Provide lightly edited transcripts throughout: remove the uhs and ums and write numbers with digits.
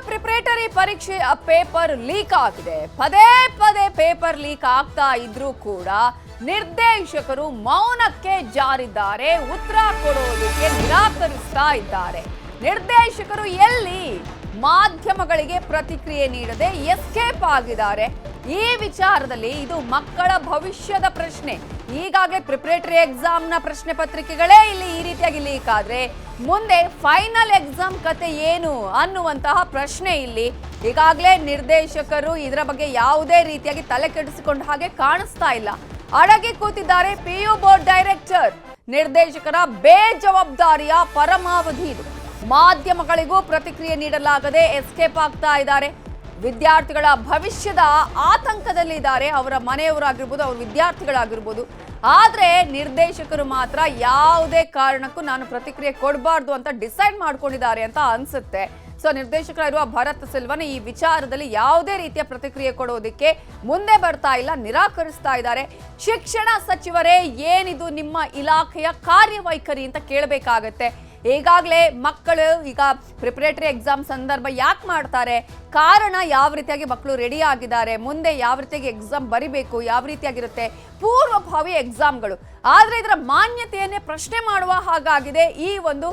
Preparatory ಪರೀಕ್ಷೆಯ paper leak ಆಗಿದೆ. ಪದೇ ಪದೇ ಪೇಪರ್ ಲೀಕ್ ಆಗ್ತಾ ಇದ್ರೂ ಕೂಡ ನಿರ್ದೇಶಕರು ಮೌನಕ್ಕೆ ಜಾರಿದ್ದಾರೆ, ಉತ್ತರ ಕೊಡೋದಕ್ಕೆ ನಿರಾಕರಿಸ್ತಾ ಇದ್ದಾರೆ. ನಿರ್ದೇಶಕರು ಎಲ್ಲಿ ಮಾಧ್ಯಮಗಳಿಗೆ ಪ್ರತಿಕ್ರಿಯೆ ನೀಡದೆ ಎಸ್ಕೇಪ್ ಆಗಿದ್ದಾರೆ. ಈ ವಿಚಾರದಲ್ಲಿ ಇದು ಮಕ್ಕಳ ಭವಿಷ್ಯದ ಪ್ರಶ್ನೆ. ಈಗಾಗಲೇ ಪ್ರಿಪರೇಟರಿ ಎಕ್ಸಾಮ್ನ ಪ್ರಶ್ನೆ ಪತ್ರಿಕೆಗಳೇ ಇಲ್ಲಿ ಈ ರೀತಿಯಾಗಿ ಲೀಕ್ ಆದ್ರೆ ಮುಂದೆ ಫೈನಲ್ ಎಕ್ಸಾಮ್ ಕತೆ ಏನು ಅನ್ನುವಂತಹ ಪ್ರಶ್ನೆ ಇಲ್ಲಿ ಈಗಾಗಲೇ ನಿರ್ದೇಶಕರು ಇದರ ಬಗ್ಗೆ ಯಾವುದೇ ರೀತಿಯಾಗಿ ತಲೆ ಕೆಡಿಸಿಕೊಂಡ ಹಾಗೆ ಕಾಣಿಸ್ತಾ ಇಲ್ಲ. ಅಡಗಿ ಕೂತಿದ್ದಾರೆ PU ಬೋರ್ಡ್ ಡೈರೆಕ್ಟರ್. ನಿರ್ದೇಶಕರ ಬೇಜವಾಬ್ದಾರಿಯ ಪರಮಾವಧಿ ಇದು. ಮಾಧ್ಯಮಗಳಿಗೂ ಪ್ರತಿಕ್ರಿಯೆ ನೀಡಲಾಗದೆ ಎಸ್ಕೇಪ್ ಆಗ್ತಾ ಇದ್ದಾರೆ. ವಿದ್ಯಾರ್ಥಿಗಳ ಭವಿಷ್ಯದ ಆತಂಕದಲ್ಲಿದ್ದಾರೆ, ಅವರ ಮನೆಯವರಾಗಿರ್ಬೋದು, ಅವ್ರ ವಿದ್ಯಾರ್ಥಿಗಳಾಗಿರ್ಬೋದು. ಆದ್ರೆ ನಿರ್ದೇಶಕರು ಮಾತ್ರ ಯಾವುದೇ ಕಾರಣಕ್ಕೂ ನಾನು ಪ್ರತಿಕ್ರಿಯೆ ಕೊಡಬಾರ್ದು ಅಂತ ಡಿಸೈಡ್ ಮಾಡ್ಕೊಂಡಿದ್ದಾರೆ ಅಂತ ಅನ್ಸುತ್ತೆ. ಸೊ ನಿರ್ದೇಶಕರಿರುವ ಭರತ್ ಸಿಲ್ವನ್ ಈ ವಿಚಾರದಲ್ಲಿ ಯಾವುದೇ ರೀತಿಯ ಪ್ರತಿಕ್ರಿಯೆ ಕೊಡೋದಕ್ಕೆ ಮುಂದೆ ಬರ್ತಾ ಇಲ್ಲ, ನಿರಾಕರಿಸ್ತಾ ಇದ್ದಾರೆ. ಶಿಕ್ಷಣ ಸಚಿವರೇ, ಏನಿದು ನಿಮ್ಮ ಇಲಾಖೆಯ ಕಾರ್ಯವೈಖರಿ ಅಂತ ಕೇಳಬೇಕಾಗತ್ತೆ. ಈಗಾಗಲೇ ಮಕ್ಕಳು ಈಗ ಪ್ರಿಪರೇಟರಿ ಎಕ್ಸಾಮ್ ಸಂದರ್ಭ ಯಾಕೆ ಮಾಡ್ತಾರೆ, ಕಾರಣ ಯಾವ ರೀತಿಯಾಗಿ ಮಕ್ಕಳು ರೆಡಿ ಆಗಿದ್ದಾರೆ, ಮುಂದೆ ಯಾವ ರೀತಿಯಾಗಿ ಎಕ್ಸಾಮ್ ಬರಿಬೇಕು, ಯಾವ ರೀತಿಯಾಗಿರುತ್ತೆ ಪೂರ್ವಭಾವಿ ಎಕ್ಸಾಮ್ಗಳು. ಆದರೆ ಇದರ ಮಾನ್ಯತೆಯನ್ನೇ ಪ್ರಶ್ನೆ ಮಾಡುವ ಹಾಗಾಗಿದೆ ಈ ಒಂದು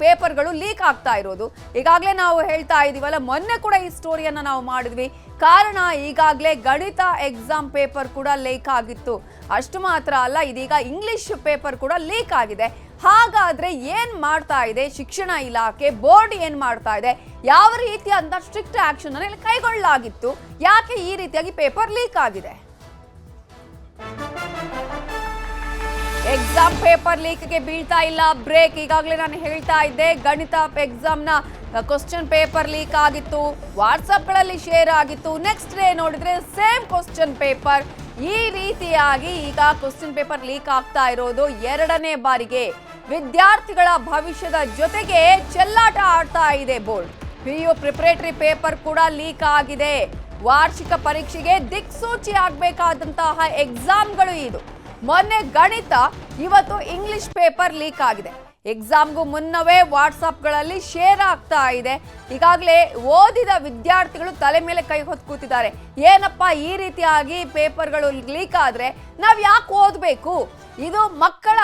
ಪೇಪರ್ಗಳು ಲೀಕ್ ಆಗ್ತಾ ಇರೋದು. ಈಗಾಗಲೇ ನಾವು ಹೇಳ್ತಾ ಇದೀವಲ್ಲ, ಮೊನ್ನೆ ಕೂಡ ಈ ಸ್ಟೋರಿಯನ್ನ ನಾವು ಮಾಡಿದ್ವಿ. ಕಾರಣ ಈಗಾಗಲೇ ಗಣಿತ ಎಕ್ಸಾಮ್ ಪೇಪರ್ ಕೂಡ ಲೀಕ್ ಆಗಿತ್ತು. ಅಷ್ಟು ಮಾತ್ರ ಅಲ್ಲ, ಇದೀಗ ಇಂಗ್ಲಿಷ್ ಪೇಪರ್ ಕೂಡ ಲೀಕ್ ಆಗಿದೆ. ಹಾಗಾದ್ರೆ ಏನ್ ಮಾಡ್ತಾ ಇದೆ ಶಿಕ್ಷಣ ಇಲಾಖೆ, ಬೋರ್ಡ್ ಏನ್ ಮಾಡ್ತಾ ಇದೆ, ಯಾವ ರೀತಿಯಾದ ಸ್ಟ್ರಿಕ್ಟ್ ಆಕ್ಷನ್ ಅನ್ನು ಕೈಗೊಳ್ಳಲಾಗಿತ್ತು, ಯಾಕೆ ಈ ರೀತಿಯಾಗಿ ಪೇಪರ್ ಲೀಕ್ ಆಗಿದೆ? ಎಕ್ಸಾಮ್ ಪೇಪರ್ ಲೀಕ್ಗೆ ಬೀಳ್ತಾ ಇಲ್ಲ ಬ್ರೇಕ್. ಈಗಾಗಲೇ ನಾನು ಹೇಳ್ತಾ ಇದ್ದೆ, ಗಣಿತ ಎಕ್ಸಾಮ್ನ ಕ್ವಶನ್ ಪೇಪರ್ ಲೀಕ್ ಆಗಿತ್ತು, ವಾಟ್ಸಪ್ಗಳಲ್ಲಿ ಶೇರ್ ಆಗಿತ್ತು. ನೆಕ್ಸ್ಟ್ ಡೇ ನೋಡಿದ್ರೆ ಸೇಮ್ ಕ್ವಶನ್ ಪೇಪರ್. ಈ ರೀತಿಯಾಗಿ ಈಗ ಕ್ವಶನ್ ಪೇಪರ್ ಲೀಕ್ ಆಗ್ತಾ ಇರೋದು ಎರಡನೇ ಬಾರಿಗೆ. ವಿದ್ಯಾರ್ಥಿಗಳ ಭವಿಷ್ಯದ ಜೊತೆಗೆ ಚೆಲ್ಲಾಟ ಆಡ್ತಾ ಇದೆ ಬೋರ್ಡ್. PU ಪ್ರಿಪರೇಟರಿ ಪೇಪರ್ ಕೂಡ ಲೀಕ್ ಆಗಿದೆ. ವಾರ್ಷಿಕ ಪರೀಕ್ಷೆಗೆ ದಿಕ್ಸೂಚಿ ಆಗಬೇಕಾದಂತಹ ಎಕ್ಸಾಮ್ಗಳು ಇದು. ಮೊನ್ನೆ ಗಣಿತ, ಇವತ್ತು ಇಂಗ್ಲಿಷ್ ಪೇಪರ್ ಲೀಕ್ ಆಗಿದೆ. ಎಕ್ಸಾಮ್ಗೂ ಮುನ್ನವೇ ವಾಟ್ಸಪ್ಗಳಲ್ಲಿ ಶೇರ್ ಆಗ್ತಾ ಇದೆ. ಈಗಾಗಲೇ ಓದಿದ ವಿದ್ಯಾರ್ಥಿಗಳು ತಲೆ ಮೇಲೆ ಕೈ ಹೊತ್ತು ಕೂತಿದ್ದಾರೆ. ಏನಪ್ಪ ಈ ರೀತಿಯಾಗಿ ಪೇಪರ್ಗಳು ಲೀಕ್ ಆದ್ರೆ ನಾವ್ ಯಾಕೆ ಓದಬೇಕು? ಇದು ಮಕ್ಕಳ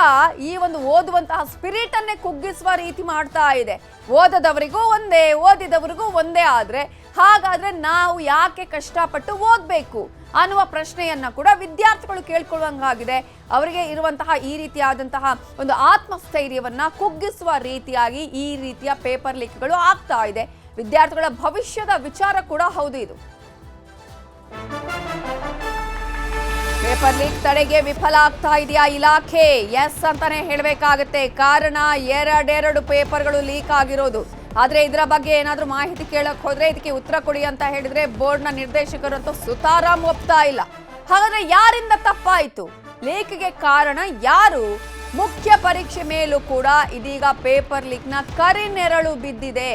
ಈ ಒಂದು ಓದುವಂತಹ ಸ್ಪಿರಿಟ್ ಅನ್ನೇ ಕುಗ್ಗಿಸುವ ರೀತಿ ಮಾಡ್ತಾ ಇದೆ. ಓದದವರಿಗೂ ಒಂದೇ, ಓದಿದವರಿಗೂ ಒಂದೇ ಆದ್ರೆ ಹಾಗಾದ್ರೆ ನಾವು ಯಾಕೆ ಕಷ್ಟಪಟ್ಟು ಓದಬೇಕು ಅನ್ನುವ ಪ್ರಶ್ನೆಯನ್ನ ಕೂಡ ವಿದ್ಯಾರ್ಥಿಗಳು ಕೇಳ್ಕೊಳ್ಳುವಂಗಾಗಿದೆ. ಅವರಿಗೆ ಇರುವಂತಹ ಈ ರೀತಿಯಾದಂತಹ ಒಂದು ಆತ್ಮಸ್ಥೈರ್ಯವನ್ನ ಕುಗ್ಗಿಸುವ ರೀತಿಯಾಗಿ ಈ ರೀತಿಯ ಪೇಪರ್ ಲೀಕ್ಗಳು ಆಗ್ತಾ ಇದೆ. ವಿದ್ಯಾರ್ಥಿಗಳ ಭವಿಷ್ಯದ ವಿಚಾರ ಕೂಡ ಹೌದು ಇದು. ಪೇಪರ್ ಲೀಕ್ ತಡೆಗೆ ವಿಫಲ ಆಗ್ತಾ ಇದೆಯಾ ಇಲಾಖೆ? ಎಸ್ ಅಂತಾನೆ ಹೇಳಬೇಕಾಗತ್ತೆ. ಕಾರಣ ಎರಡೆರಡು ಪೇಪರ್ಗಳು ಲೀಕ್ ಆಗಿರೋದು. ಆದ್ರೆ ಇದರ ಬಗ್ಗೆ ಏನಾದ್ರೂ ಮಾಹಿತಿ ಕೇಳಕ್ ಹೋದ್ರೆ ಇದಕ್ಕೆ ಉತ್ತರ ಕೊಡಿ ಅಂತ ಹೇಳಿದ್ರೆ ಬೋರ್ಡ್ನ ನಿರ್ದೇಶಕರಂತೂ ಸುತಾರಾಮ್ ಒಪ್ತಾ ಇಲ್ಲ. ಹಾಗಾದ್ರೆ ಯಾರಿಂದ ತಪ್ಪಾಯಿತು? ಲೀಕ್ಗೆ ಕಾರಣ ಯಾರು? ಮುಖ್ಯ ಪರೀಕ್ಷೆ ಮೇಲೂ ಕೂಡ ಇದೀಗ ಪೇಪರ್ ಲೀಕ್ನ ಕರಿನೆರಳು ಬಿದ್ದಿದೆ.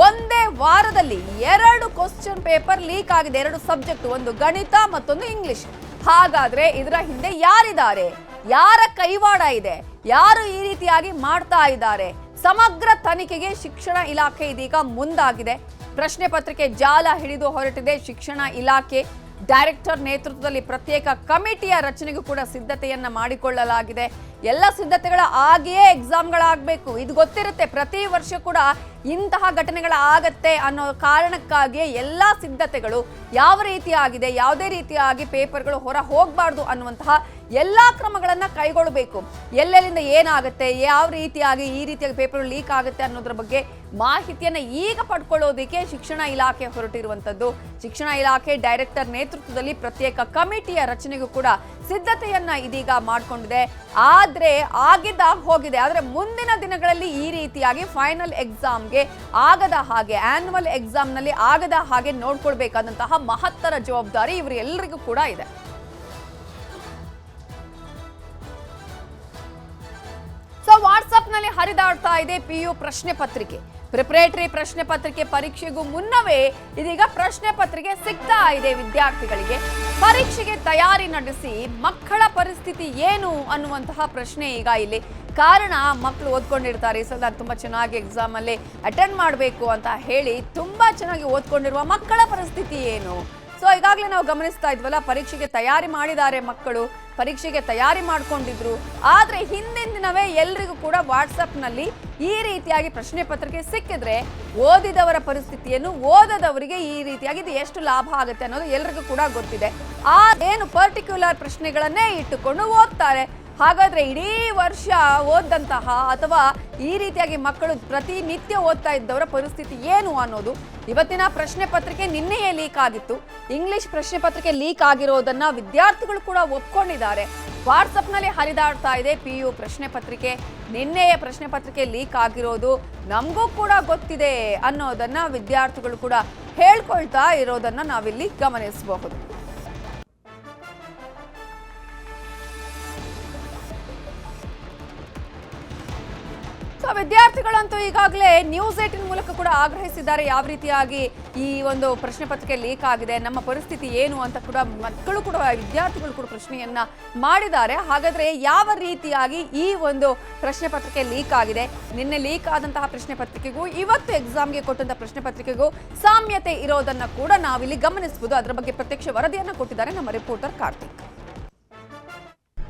ಒಂದೇ ವಾರದಲ್ಲಿ ಎರಡು ಕ್ವಶನ್ ಪೇಪರ್ ಲೀಕ್ ಆಗಿದೆ. ಎರಡು ಸಬ್ಜೆಕ್ಟ್, ಒಂದು ಗಣಿತ ಮತ್ತೊಂದು ಇಂಗ್ಲಿಷ್. ಹಾಗಾದ್ರೆ ಇದರ ಹಿಂದೆ ಯಾರಿದ್ದಾರೆ? ಯಾರ ಕೈವಾಡ ಇದೆ? ಯಾರು ಈ ರೀತಿಯಾಗಿ ಮಾಡ್ತಾ ಇದ್ದಾರೆ? ಸಮಗ್ರ ತನಿಖೆಗೆ ಶಿಕ್ಷಣ ಇಲಾಖೆ ಇದೀಗ ಮುಂದಾಗಿದೆ. ಪ್ರಶ್ನೆ ಪತ್ರಿಕೆ ಜಾಲ ಹಿಡಿದು ಹೊರಟಿದೆ ಶಿಕ್ಷಣ ಇಲಾಖೆ. ಡೈರೆಕ್ಟರ್ ನೇತೃತ್ವದಲ್ಲಿ ಪ್ರತ್ಯೇಕ ಕಮಿಟಿಯ ರಚನೆಗೂ ಕೂಡ ಸಿದ್ಧತೆಯನ್ನ ಮಾಡಿಕೊಳ್ಳಲಾಗಿದೆ. ಎಲ್ಲ ಸಿದ್ಧತೆಗಳ ಆಗಿಯೇ ಎಕ್ಸಾಮ್ಗಳಾಗಬೇಕು. ಇದು ಗೊತ್ತಿರುತ್ತೆ, ಪ್ರತಿ ವರ್ಷ ಕೂಡ ಇಂತಹ ಘಟನೆಗಳಾಗತ್ತೆ ಅನ್ನೋ ಕಾರಣಕ್ಕಾಗಿಯೇ ಎಲ್ಲ ಸಿದ್ಧತೆಗಳು ಯಾವ ರೀತಿಯಾಗಿದೆ, ಯಾವುದೇ ರೀತಿಯಾಗಿ ಪೇಪರ್ಗಳು ಹೊರ ಹೋಗಬಾರ್ದು ಅನ್ನುವಂತಹ ಎಲ್ಲಾ ಕ್ರಮಗಳನ್ನ ಕೈಗೊಳ್ಳಬೇಕು. ಎಲ್ಲೆಲ್ಲಿಂದ ಏನಾಗುತ್ತೆ, ಯಾವ ರೀತಿಯಾಗಿ ಈ ರೀತಿಯಾಗಿ ಪೇಪರ್ ಲೀಕ್ ಆಗುತ್ತೆ ಅನ್ನೋದ್ರ ಬಗ್ಗೆ ಮಾಹಿತಿಯನ್ನ ಈಗ ಪಡ್ಕೊಳ್ಳೋದಕ್ಕೆ ಶಿಕ್ಷಣ ಇಲಾಖೆ ಹೊರಟಿರುವಂತದ್ದು. ಶಿಕ್ಷಣ ಇಲಾಖೆ ಡೈರೆಕ್ಟರ್ ನೇತೃತ್ವದಲ್ಲಿ ಪ್ರತ್ಯೇಕ ಕಮಿಟಿಯ ರಚನೆಗೂ ಕೂಡ ಸಿದ್ಧತೆಯನ್ನ ಇದೀಗ ಮಾಡಿಕೊಂಡಿದೆ. ಆದ್ರೆ ಆಗಿದ್ದ ಹೋಗಿದೆ. ಆದ್ರೆ ಮುಂದಿನ ದಿನಗಳಲ್ಲಿ ಈ ರೀತಿಯಾಗಿ ಫೈನಲ್ ಎಕ್ಸಾಮ್ಗೆ ಆಗದ ಹಾಗೆ, ಆನ್ಯುವಲ್ ಎಕ್ಸಾಮ್ ನಲ್ಲಿ ಆಗದ ಹಾಗೆ ನೋಡ್ಕೊಳ್ಬೇಕಾದಂತಹ ಮಹತ್ತರ ಜವಾಬ್ದಾರಿ ಇವರೆಲ್ಲರಿಗೂ ಕೂಡ ಇದೆ. ವಾಟ್ಸ್ಆಪ್ ನಲ್ಲಿ ಹರಿದಾಡ್ತಾ ಇದೆ PU ಪ್ರಶ್ನೆ ಪತ್ರಿಕೆ. ಪ್ರಿಪರೇಟರಿ ಪ್ರಶ್ನೆ ಪತ್ರಿಕೆ ಪರೀಕ್ಷೆಗೂ ಮುನ್ನವೇ ಇದೀಗ ಪ್ರಶ್ನೆ ಪತ್ರಿಕೆ ಸಿಗ್ತಾ ಇದೆ ವಿದ್ಯಾರ್ಥಿಗಳಿಗೆ. ಪರೀಕ್ಷೆಗೆ ತಯಾರಿ ನಡೆಸಿ ಮಕ್ಕಳ ಪರಿಸ್ಥಿತಿ ಏನು ಅನ್ನುವಂತಹ ಪ್ರಶ್ನೆ ಈಗ ಇಲ್ಲಿ ಕಾರಣ ಮಕ್ಕಳು ಓದ್ಕೊಂಡಿರ್ತಾರೆ, ಈ ಸಲ ತುಂಬಾ ಚೆನ್ನಾಗಿ ಎಕ್ಸಾಮ್ ಅಲ್ಲಿ ಅಟೆಂಡ್ ಮಾಡಬೇಕು ಅಂತ ಹೇಳಿ ತುಂಬಾ ಚೆನ್ನಾಗಿ ಓದ್ಕೊಂಡಿರುವ ಮಕ್ಕಳ ಪರಿಸ್ಥಿತಿ ಏನು? ಸೊ ಈಗಾಗಲೇ ನಾವು ಗಮನಿಸ್ತಾ ಇದ್ವಲ್ಲ, ಪರೀಕ್ಷೆಗೆ ತಯಾರಿ ಮಾಡಿದ್ದಾರೆ ಮಕ್ಕಳು, ಪರೀಕ್ಷೆಗೆ ತಯಾರಿ ಮಾಡ್ಕೊಂಡಿದ್ರು. ಆದ್ರೆ ಹಿಂದಿನ ದಿನವೇ ಎಲ್ರಿಗೂ ಕೂಡ ವಾಟ್ಸಪ್ನಲ್ಲಿ ಈ ರೀತಿಯಾಗಿ ಪ್ರಶ್ನೆ ಪತ್ರಿಕೆ ಸಿಕ್ಕಿದ್ರೆ ಓದಿದವರ ಪರಿಸ್ಥಿತಿಯನ್ನು, ಓದದವರಿಗೆ ಈ ರೀತಿಯಾಗಿ ಇದು ಎಷ್ಟು ಲಾಭ ಆಗುತ್ತೆ ಅನ್ನೋದು ಎಲ್ರಿಗೂ ಕೂಡ ಗೊತ್ತಿದೆ. ಆ ಏನು ಪರ್ಟಿಕ್ಯುಲರ್ ಪ್ರಶ್ನೆಗಳನ್ನೇ ಇಟ್ಟುಕೊಂಡು ಓದ್ತಾರೆ. ಹಾಗಾದ್ರೆ ಇಡೀ ವರ್ಷ ಓದಂತಹ ಅಥವಾ ಈ ರೀತಿಯಾಗಿ ಮಕ್ಕಳು ಪ್ರತಿನಿತ್ಯ ಓದ್ತಾ ಇದ್ದವರ ಪರಿಸ್ಥಿತಿ ಏನು ಅನ್ನೋದು ಇವತ್ತಿನ ಪ್ರಶ್ನೆ ಪತ್ರಿಕೆ ನಿನ್ನೆಯೇ ಲೀಕ್ ಆಗಿತ್ತು. ಇಂಗ್ಲಿಷ್ ಪ್ರಶ್ನೆ ಪತ್ರಿಕೆ ಲೀಕ್ ಆಗಿರೋದನ್ನ ವಿದ್ಯಾರ್ಥಿಗಳು ಕೂಡ ಒಪ್ಕೊಂಡಿದ್ದಾರೆ. ವಾಟ್ಸಪ್ನಲ್ಲಿ ಹರಿದಾಡ್ತಾ ಇದೆ PU ಪ್ರಶ್ನೆ ಪತ್ರಿಕೆ. ನಿನ್ನೆಯ ಪ್ರಶ್ನೆ ಪತ್ರಿಕೆ ಲೀಕ್ ಆಗಿರೋದು ನಮಗೂ ಕೂಡ ಗೊತ್ತಿದೆ ಅನ್ನೋದನ್ನ ವಿದ್ಯಾರ್ಥಿಗಳು ಕೂಡ ಹೇಳ್ಕೊಳ್ತಾ ಇರೋದನ್ನ ನಾವಿಲ್ಲಿ ಗಮನಿಸಬಹುದು. ವಿದ್ಯಾರ್ಥಿಗಳಂತೂ ಈಗಾಗಲೇ News18 ಮೂಲಕ ಕೂಡ ಆಗ್ರಹಿಸಿದ್ದಾರೆ, ಯಾವ ರೀತಿಯಾಗಿ ಈ ಒಂದು ಪ್ರಶ್ನೆ ಪತ್ರಿಕೆ ಲೀಕ್ ಆಗಿದೆ, ನಮ್ಮ ಪರಿಸ್ಥಿತಿ ಏನು ಅಂತ ಕೂಡ ಮಕ್ಕಳು ಕೂಡ, ವಿದ್ಯಾರ್ಥಿಗಳು ಕೂಡ ಪ್ರಶ್ನೆಯನ್ನ ಮಾಡಿದ್ದಾರೆ. ಹಾಗಾದ್ರೆ ಯಾವ ರೀತಿಯಾಗಿ ಈ ಒಂದು ಪ್ರಶ್ನೆ ಪತ್ರಿಕೆ ಲೀಕ್ ಆಗಿದೆ, ನಿನ್ನೆ ಲೀಕ್ ಆದಂತಹ ಪ್ರಶ್ನೆ ಪತ್ರಿಕೆಗೂ ಇವತ್ತು ಎಕ್ಸಾಮ್ಗೆ ಕೊಟ್ಟಂತಹ ಪ್ರಶ್ನೆ ಪತ್ರಿಕೆಗೂ ಸಾಮ್ಯತೆ ಇರೋದನ್ನ ಕೂಡ ನಾವಿಲ್ಲಿ ಗಮನಿಸಬಹುದು. ಅದರ ಬಗ್ಗೆ ಪ್ರತ್ಯಕ್ಷ ವರದಿಯನ್ನ ಕೊಟ್ಟಿದ್ದಾರೆ ನಮ್ಮ ರಿಪೋರ್ಟರ್ ಕಾರ್ತಿಕ್.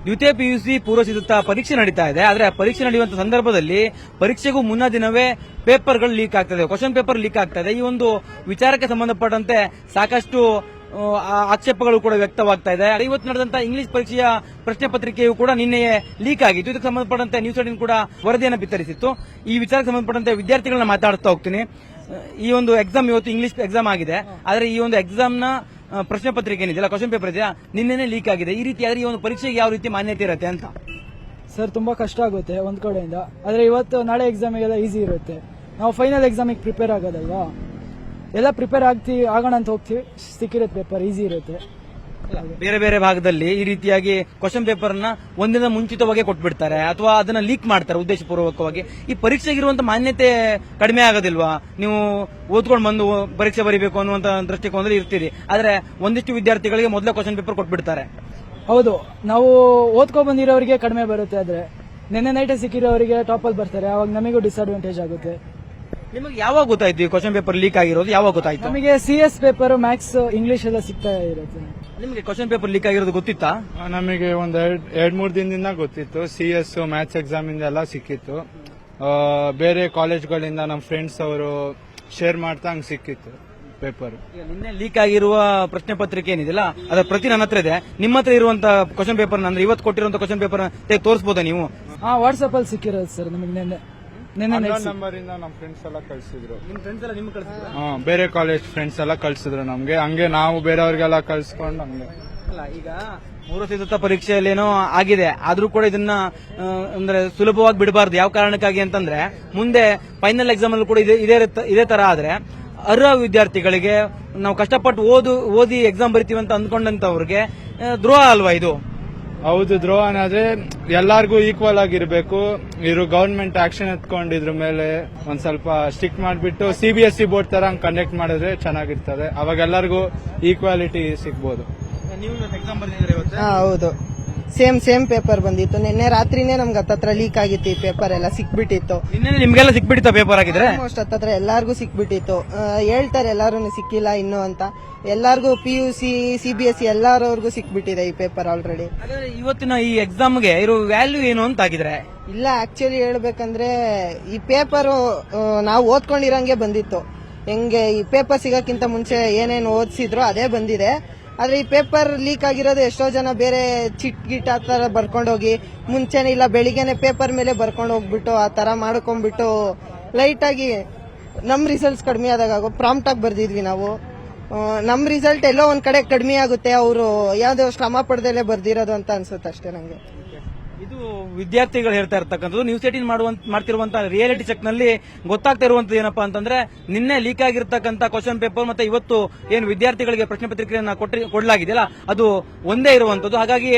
ದ್ವಿತೀಯ PUC ಪೂರ್ವ ಸಿದ್ಧತಾ ಪರೀಕ್ಷೆ ನಡೀತಾ ಇದೆ. ಆದ್ರೆ ಪರೀಕ್ಷೆ ನಡೆಯುವಂತ ಸಂದರ್ಭದಲ್ಲಿ ಪರೀಕ್ಷೆಗೂ ಮುನ್ನ ದಿನವೇ ಪೇಪರ್ಗಳು ಲೀಕ್ ಆಗ್ತದೆ, ಕ್ವಶನ್ ಪೇಪರ್ ಲೀಕ್ ಆಗ್ತದೆ. ಈ ಒಂದು ವಿಚಾರಕ್ಕೆ ಸಂಬಂಧಪಟ್ಟಂತೆ ಸಾಕಷ್ಟು ಆಕ್ಷೇಪಗಳು ಕೂಡ ವ್ಯಕ್ತವಾಗ್ತಾ ಇದೆ. ಇವತ್ತು ನಡೆದಂತ ಇಂಗ್ಲಿಷ್ ಪರೀಕ್ಷೆಯ ಪ್ರಶ್ನೆ ಪತ್ರಿಕೆಯು ಕೂಡ ನಿನ್ನೆಯೇ ಲೀಕ್ ಆಗಿತ್ತು. ಇದಕ್ಕೆ ಸಂಬಂಧಪಟ್ಟಂತೆ News18 ಕೂಡ ವರದಿಯನ್ನು ಬಿತ್ತರಿಸಿತ್ತು. ಈ ವಿಚಾರಕ್ಕೆ ಸಂಬಂಧಪಟ್ಟಂತೆ ವಿದ್ಯಾರ್ಥಿಗಳನ್ನ ಮಾತಾಡ್ತಾ ಹೋಗ್ತೀನಿ. ಈ ಒಂದು ಎಕ್ಸಾಮ್ ಇವತ್ತು ಇಂಗ್ಲಿಷ್ ಎಕ್ಸಾಮ್ ಆಗಿದೆ. ಆದ್ರೆ ಈ ಒಂದು ಎಕ್ಸಾಮ್ನ ಪ್ರಶ್ನೆ ಪತ್ರಿಕೆ ಏನಿದೆಯಲ್ಲ, ಕ್ವಶನ್ ಪೇಪರ್ ಇದೆಯಾ, ನಿನ್ನೆನೇ ಲೀಕ್ ಆಗಿದೆ. ಈ ರೀತಿ ಆದ್ರೆ ಈ ಒಂದು ಪರೀಕ್ಷೆಗೆ ಯಾವ ರೀತಿ ಮಾನ್ಯತೆ ಇರುತ್ತೆ ಅಂತ? ಸರ್, ತುಂಬಾ ಕಷ್ಟ ಆಗುತ್ತೆ ಒಂದ್ ಕಡೆಯಿಂದ. ಆದ್ರೆ ಇವತ್ತು ನಾಳೆ ಎಕ್ಸಾಮಿಗೆಲ್ಲ ಈಸಿ ಇರುತ್ತೆ. ನಾವು ಫೈನಲ್ ಎಕ್ಸಾಮಿಗೆ ಪ್ರಿಪೇರ್ ಆಗೋದಲ್ವಾ, ಎಲ್ಲ ಪ್ರಿಪೇರ್ ಆಗೋಣ ಅಂತ ಹೋಗ್ತೀವಿ, ಸಿಕ್ಕಿರೋದು ಪೇಪರ್ ಈಸಿ ಇರುತ್ತೆ. ಬೇರೆ ಬೇರೆ ಭಾಗದಲ್ಲಿ ಈ ರೀತಿಯಾಗಿ ಕ್ವಶನ್ ಪೇಪರ್ ನ ಒಂದಿನ ಮುಂಚಿತವಾಗಿ ಕೊಟ್ಬಿಡ್ತಾರೆ ಅಥವಾ ಅದನ್ನ ಲೀಕ್ ಮಾಡ್ತಾರೆ ಉದ್ದೇಶಪೂರ್ವಕವಾಗಿ. ಈ ಪರೀಕ್ಷೆಗಿರುವಂತ ಮಾನ್ಯತೆ ಕಡಿಮೆ ಆಗೋದಿಲ್ವಾ? ನೀವು ಓದ್ಕೊಂಡು ಬಂದು ಪರೀಕ್ಷೆ ಬರೀಬೇಕು ಅನ್ನುವಂತ ದೃಷ್ಟಿಕೋನದಲ್ಲಿ ಇರ್ತೀರಿ. ಆದ್ರೆ ಒಂದಿಷ್ಟು ವಿದ್ಯಾರ್ಥಿಗಳಿಗೆ ಮೊದಲೇ ಕ್ವಶನ್ ಪೇಪರ್ ಕೊಟ್ಬಿಡ್ತಾರೆ. ಹೌದು, ನಾವು ಓದ್ಕೊಂಡ್ ಬಂದಿರೋರಿಗೆ ಕಡಿಮೆ ಬರುತ್ತೆ. ಆದ್ರೆ ನಿನ್ನೆ ನೈಟೇ ಸಿಕ್ಕಿರೋರಿಗೆ ಟಾಪಲ್ಲಿ ಬರ್ತಾರೆ, ಅವಾಗ ನಮಗೂ ಡಿಸ್ಅಡ್ವಾಂಟೇಜ್ ಆಗುತ್ತೆ. ನಿಮಗೆ ಯಾವಾಗ ಗೊತ್ತಾಯ್ತು ಈ ಕ್ವಶನ್ ಪೇಪರ್ ಲೀಕ್ ಆಗಿರೋದು? ಯಾವಾಗ ಗೊತ್ತಾಯ್ತು? ನಮಗೆ CS ಪೇಪರ್, ಮ್ಯಾಥ್ಸ್, ಇಂಗ್ಲಿಷ್ ಎಲ್ಲ ಸಿಗ್ತಾ ಇರುತ್ತೆ. ನಿಮಗೆ ಕ್ವಶನ್ ಪೇಪರ್ ಲೀಕ್ ಆಗಿರೋದು ಗೊತ್ತಿತ್ತಾ? ನಮಗೆ ಒಂದ್ ಎರಡ್ ಮೂರ್ ದಿನದಿಂದ ಗೊತ್ತಿತ್ತು. CS ಮ್ಯಾಥ್ಸ್ ಎಕ್ಸಾಮ್ ಇಂದ ಎಲ್ಲ ಸಿಕ್ಕಿತ್ತು. ಬೇರೆ ಕಾಲೇಜ್ಗಳಿಂದ ನಮ್ಮ ಫ್ರೆಂಡ್ಸ್ ಅವರು ಶೇರ್ ಮಾಡ್ತಾ ಹಂಗ್ ಸಿಕ್ಕಿತ್ತು ಪೇಪರ್. ನಿನ್ನೆ ಲೀಕ್ ಆಗಿರುವ ಪ್ರಶ್ನೆ ಪತ್ರಿಕೆ ಏನಿದೆಯಲ್ಲ, ಅದರ ಪ್ರತಿ ನನ್ನ ಹತ್ರ ಇದೆ. ನಿಮ್ಮ ಹತ್ರ ಇರುವಂತ ಕ್ವಶನ್ ಪೇಪರ್ ಅಂದ್ರೆ ಇವತ್ತು ಕೊಟ್ಟಿರುವಂತ ಕ್ವಶನ್ ಪೇಪರ್ ತೋರಿಸಬಹುದಾ ನೀವು? ವಾಟ್ಸ್ಆಪ್ ಅಲ್ಲಿ ಸಿಕ್ಕಿರೋದು ಸರ್ ನಮಗೆ ನಿನ್ನೆ ನಂಬರ್ ಇಂದ ನಮ್ಮ ಫ್ರೆಂಡ್ಸ್ ಎಲ್ಲ ಕಳ್ಸಿದ್ರು. ಬೇರೆ ಕಾಲೇಜ್ ಫ್ರೆಂಡ್ಸ್ ಎಲ್ಲ ಕಳ್ಸಿದ್ರು ನಮ್ಗೆ. ಹಂಗೆ ನಾವು ಬೇರೆಯವ್ರಿಗೆಲ್ಲ ಕಳ್ಸ್ಕೊಂಡು ಹಂಗೆ. ಈಗ ಪೂರ್ವ ಸಿದ್ಧತಾ ಪರೀಕ್ಷೆಯಲ್ಲೇನೋ ಆಗಿದೆ, ಆದ್ರೂ ಕೂಡ ಇದನ್ನ ಅಂದ್ರೆ ಸುಲಭವಾಗಿ ಬಿಡಬಾರ್ದು. ಯಾವ ಕಾರಣಕ್ಕಾಗಿ ಅಂತಂದ್ರೆ ಮುಂದೆ ಫೈನಲ್ ಎಕ್ಸಾಮ್ ಅಲ್ಲೂ ಕೂಡ ಇದೇ ತರ ಆದ್ರೆ ಅರ್ಹ ವಿದ್ಯಾರ್ಥಿಗಳಿಗೆ, ನಾವು ಕಷ್ಟಪಟ್ಟು ಓದಿ ಎಕ್ಸಾಮ್ ಬರಿತೀವಿ ಅಂತ ಅಂದ್ಕೊಂಡಂತವ್ರಿಗೆ ದ್ರೋಹ ಅಲ್ವಾ ಇದು? ಹೌದು, ದ್ರೋಹ. ಆದ್ರೆ ಎಲ್ಲಾರ್ಗು ಈಕ್ವಲ್ ಆಗಿರ್ಬೇಕು. ಇವರು ಗವರ್ಮೆಂಟ್ ಆಕ್ಷನ್ ಎತ್ಕೊಂಡಿದ್ರ ಮೇಲೆ ಒಂದ್ ಸ್ವಲ್ಪ ಸ್ಟ್ರಿಕ್ಟ್ ಮಾಡ್ಬಿಟ್ಟು CBSE ಬೋರ್ಡ್ ತರ ಕಂಡಕ್ಟ್ ಮಾಡಿದ್ರೆ ಚೆನ್ನಾಗಿರ್ತದೆ. ಅವಾಗ ಎಲ್ಲರಿಗೂ ಈಕ್ವಾಲಿಟಿ ಸಿಗ್ಬೋದು. ನೀವು ಎಕ್ಸಾಮ್ ಬರೆದಿದ್ರೆ ಇವತ್ತು? ಹೌದು, ಸೇಮ್ ಪೇಪರ್ ಬಂದಿತ್ತು. ನಿನ್ನೆ ರಾತ್ರಿನೇ ನಮ್ಗೆ ಹತ್ತತ್ರ ಲೀಕ್ ಆಗಿತ್ತು, ಈ ಪೇಪರ್ ಎಲ್ಲ ಸಿಕ್ಬಿಟ್ಟಿತ್ತು. ನಿನ್ನೆ ನಿಮ್ಗೆಲ್ಲ ಸಿಕ್ಬಿಟ್ಟಿತ್ತ ಪೇಪರ್ ಆಗಿದ್ರೆ? ಆಲ್ಮೋಸ್ಟ್ ಹತ್ತತ್ರ ಎಲ್ಲಾರ್ಗು ಸಿಕ್ಬಿಟ್ಟಿತ್ತು. ಹೇಳ್ತಾರೆ ಎಲ್ಲಾರು ಸಿಕ್ಕಿಲ್ಲ ಇನ್ನು ಅಂತ. ಎಲ್ಲಾರ್ಗು PUC, CBSE ಎಲ್ಲಾರವ್ರಿಗೂ ಸಿಕ್ಬಿಟ್ಟಿದೆ ಈ ಪೇಪರ್ ಆಲ್ರೆಡಿ. ಇವತ್ತಿನ ಈ ಎಕ್ಸಾಮ್ಗೆ ಇರೋ ವ್ಯಾಲ್ಯೂ ಏನು ಅಂತ ಆಗಿದ್ರೆ? ಇಲ್ಲ, ಆಕ್ಚುಲಿ ಹೇಳ್ಬೇಕಂದ್ರೆ ಈ ಪೇಪರ್ ನಾವು ಓದ್ಕೊಂಡಿರಂಗೆ ಬಂದಿತ್ತು. ಹೆಂಗೆ ಈ ಪೇಪರ್ ಸಿಗಕ್ಕಿಂತ ಮುಂಚೆ ಏನೇನು ಓದಿಸಿದ್ರು ಅದೇ ಬಂದಿದೆ. ಆದ್ರೆ ಈ ಪೇಪರ್ ಲೀಕ್ ಆಗಿರೋದು ಎಷ್ಟೋ ಜನ ಬೇರೆ ಚಿಟ್ ಗಿಟ್ ಆ ತರ ಬರ್ಕೊಂಡೋಗಿ ಮುಂಚೆನೆ ಇಲ್ಲ ಬೆಳಿಗ್ಗೆನೆ ಪೇಪರ್ ಮೇಲೆ ಬರ್ಕೊಂಡು ಹೋಗ್ಬಿಟ್ಟು ಆ ತರ ಮಾಡ್ಕೊಂಡ್ಬಿಟ್ಟು ಲೈಟ್ ಆಗಿ ನಮ್ ರಿಸಲ್ಟ್ಸ್ ಕಡಿಮೆ ಆದಾಗ ಪ್ರಾಂಪ್ಟ್ ಆಗಿ ಬರ್ದಿದ್ವಿ ನಾವು. ನಮ್ ರಿಸಲ್ಟ್ ಎಲ್ಲೋ ಒಂದ್ ಕಡೆ ಕಡಿಮೆ ಆಗುತ್ತೆ, ಅವರು ಯಾವ್ದೋ ಶ್ರಮ ಪಡೆದಲ್ಲೇ ಬರ್ದಿರೋದು ಅಂತ ಅನ್ಸುತ್ತೆ ಅಷ್ಟೇ ನಂಗೆ. ಇದು ವಿದ್ಯಾರ್ಥಿಗಳು ಹೇಳ್ತಾ ಇರ್ತಕ್ಕಂಥದ್ದು. News18 ಮಾಡ್ತಿರುವಂತಹ ರಿಯಾಲಿಟಿ ಚೆಕ್ ನಲ್ಲಿ ಗೊತ್ತಾಗ್ತಾ ಇರುವಂತದ್ದು ಏನಪ್ಪಾ ಅಂತಂದ್ರೆ, ನಿನ್ನೆ ಲೀಕ್ ಆಗಿರ್ತಕ್ಕಂಥ ಕ್ವಶನ್ ಪೇಪರ್ ಮತ್ತೆ ಇವತ್ತು ಏನು ವಿದ್ಯಾರ್ಥಿಗಳಿಗೆ ಪ್ರಶ್ನೆ ಪತ್ರಿಕೆಯನ್ನ ಕೊಡಲಾಗಿದೆಯಲ್ಲ, ಅದು ಒಂದೇ ಇರುವಂತದ್ದು. ಹಾಗಾಗಿ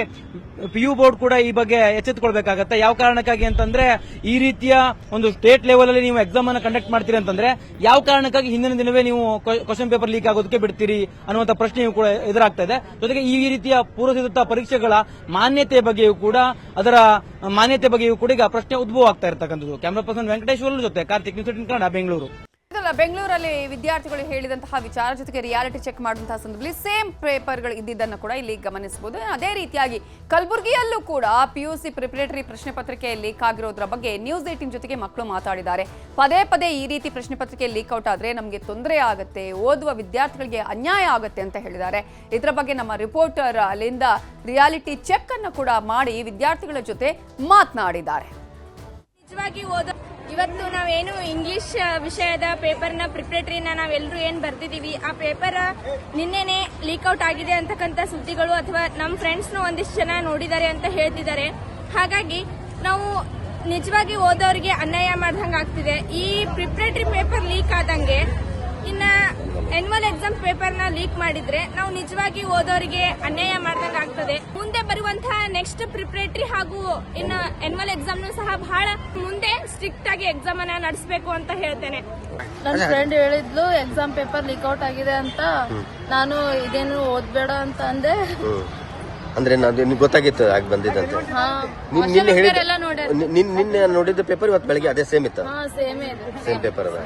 PU ಬೋರ್ಡ್ ಕೂಡ ಈ ಬಗ್ಗೆ ಎಚ್ಚೆತ್ತುಕೊಳ್ಬೇಕಾಗತ್ತೆ. ಯಾವ ಕಾರಣಕ್ಕಾಗಿ ಅಂತಂದ್ರೆ, ಈ ರೀತಿಯ ಒಂದು ಸ್ಟೇಟ್ ಲೆವೆಲ್ ಅಲ್ಲಿ ನೀವು ಎಕ್ಸಾಮ್ ಅನ್ನ ಕಂಡಕ್ಟ್ ಮಾಡ್ತೀರಿ ಅಂತಂದ್ರೆ ಯಾವ ಕಾರಣಕ್ಕಾಗಿ ಹಿಂದಿನ ದಿನವೇ ನೀವು ಕ್ವಶನ್ ಪೇಪರ್ ಲೀಕ್ ಆಗೋದಕ್ಕೆ ಬಿಡ್ತೀರಿ ಅನ್ನುವಂತ ಪ್ರಶ್ನೆಯೂ ಕೂಡ ಎದುರಾಗ್ತಾ ಇದೆ. ಜೊತೆಗೆ ಈ ರೀತಿಯ ಪೂರ್ವ ಸಿದ್ಧತಾ ಪರೀಕ್ಷೆಗಳ ಮಾನ್ಯತೆಯ ಬಗ್ಗೆಯೂ ಕೂಡ, ಅದರ ಮಾನ್ಯತೆ ಬಗ್ಗೆಯೂ ಕೂಡ ಈಗ ಪ್ರಶ್ನೆ ಉದ್ಭವ ಆಗ್ತಾ ಇರ್ತಕ್ಕಂಥದ್ದು. ಕ್ಯಾಮರಾ ಪರ್ಸನ್ ವೆಂಕಟೇಶ್ವರ ಜೊತೆ ಕಾರ್ತಿಕ್, ನ್ಯೂಸ್ 18 ಕನ್ನಡ, ಬೆಂಗಳೂರು. ಬೆಂಗಳೂರಲ್ಲಿ ವಿದ್ಯಾರ್ಥಿಗಳು ಹೇಳಿದಂತಹ ವಿಚಾರ ಜೊತೆಗೆ ರಿಯಾಲಿಟಿ ಚೆಕ್ ಮಾಡುವಂತಹ ಸಂದರ್ಭದಲ್ಲಿ ಸೇಮ್ ಪೇಪರ್ಗಳು ಇದ್ದಿದ್ದನ್ನು ಕೂಡ ಇಲ್ಲಿ ಗಮನಿಸಬಹುದು. ಅದೇ ರೀತಿಯಾಗಿ ಕಲಬುರಗಿಯಲ್ಲೂ ಕೂಡ PUC ಪ್ರಿಪರೇಟರಿ ಪ್ರಶ್ನೆ ಪತ್ರಿಕೆ ಲೀಕ್ ಆಗಿರೋದ್ರ ಬಗ್ಗೆ ನ್ಯೂಸ್ 18 ಜೊತೆಗೆ ಮಕ್ಕಳು ಮಾತಾಡಿದ್ದಾರೆ. ಪದೇ ಪದೇ ಈ ರೀತಿ ಪ್ರಶ್ನೆ ಪತ್ರಿಕೆ ಲೀಕ್ ಔಟ್ ಆದ್ರೆ ನಮಗೆ ತೊಂದರೆ ಆಗುತ್ತೆ, ಓದುವ ವಿದ್ಯಾರ್ಥಿಗಳಿಗೆ ಅನ್ಯಾಯ ಆಗುತ್ತೆ ಅಂತ ಹೇಳಿದ್ದಾರೆ. ಇದರ ಬಗ್ಗೆ ನಮ್ಮ ರಿಪೋರ್ಟರ್ ಅಲ್ಲಿಂದ ರಿಯಾಲಿಟಿ ಚೆಕ್ ಅನ್ನು ಕೂಡ ಮಾಡಿ ವಿದ್ಯಾರ್ಥಿಗಳ ಜೊತೆ ಮಾತನಾಡಿದ್ದಾರೆ. ನಿಜವಾಗಿ ಇವತ್ತು ನಾವೇನು ಇಂಗ್ಲಿಷ್ ವಿಷಯದ ಪೇಪರ್ನ ಪ್ರಿಪರೇಟರಿನ ನಾವೆಲ್ಲರೂ ಏನು ಬರ್ದಿದ್ದೀವಿ, ಆ ಪೇಪರ್ ನಿನ್ನೆನೆ ಲೀಕ್ಔಟ್ ಆಗಿದೆ ಅಂತಕ್ಕಂಥ ಸುದ್ದಿಗಳು ಅಥವಾ ನಮ್ಮ ಫ್ರೆಂಡ್ಸ್ನ ಒಂದಿಷ್ಟು ಜನ ನೋಡಿದ್ದಾರೆ ಅಂತ ಹೇಳ್ತಿದ್ದಾರೆ. ಹಾಗಾಗಿ ನಾವು ನಿಜವಾಗಿ ಓದೋರಿಗೆ ಅನ್ಯಾಯ ಮಾಡ್ದಂಗೆ ಆಗ್ತಿದೆ. ಈ ಪ್ರಿಪರೇಟರಿ ಪೇಪರ್ ಲೀಕ್ ಆದಂಗೆ ಇನ್ನ ಆನ್ಯುವಲ್ ಎಕ್ಸಾಮ್ ಪೇಪರ್ನ ಲೀಕ್ ಮಾಡಿದ್ರೆ ನಾವು ನಿಜವಾಗಿ ಓದೋರಿಗೆ ಅನ್ಯಾಯ ಮಾಡ್ದಂಗೆ ಆಗ್ತದೆ. ಮುಂದೆ ಬರುವಂತಹ ನೆಕ್ಸ್ಟ್ ಪ್ರಿಪರೇಟರಿ ಹಾಗೂ ಇನ್ನು ಆನ್ಯುವಲ್ ಎಕ್ಸಾಮ್ನು ಸಹ ಬಹಳ ಮುಂದೆ ಸ್ಟ್ರಿಕ್ಟ್ ಆಗಿ ಎಕ್ಸಾಮ್ ಅನ್ನ ನಡೆಸಬೇಕು ಅಂತ ಹೇಳ್ತೇನೆ. ನನ್ನ ಫ್ರೆಂಡ್ ಹೇಳಿದ್ಲು ಎಕ್ಸಾಮ್ ಪೇಪರ್ ಲೀಕ್ಔಟ್ ಆಗಿದೆ ಅಂತ. ನಾನು ಇದೇನು ಓದ್ಬೇಡ ಅಂತ ಅಂದೆ. ಅಂದ್ರೆ ನಿಮ್ಗೆ ಗೊತ್ತಾಗಿತ್ತು ಆಗಿ ಬಂದಿದ್ದಂತೆ. ನಿನ್ನೆ ನೋಡಿದ ಪೇಪರ್ ಇವತ್ತು ಬೆಳಗ್ಗೆ ಅದೇ ಸೇಮ್ ಇತ್ತು. ಸೇಮ್ ಪೇಪರ್ ಅದ.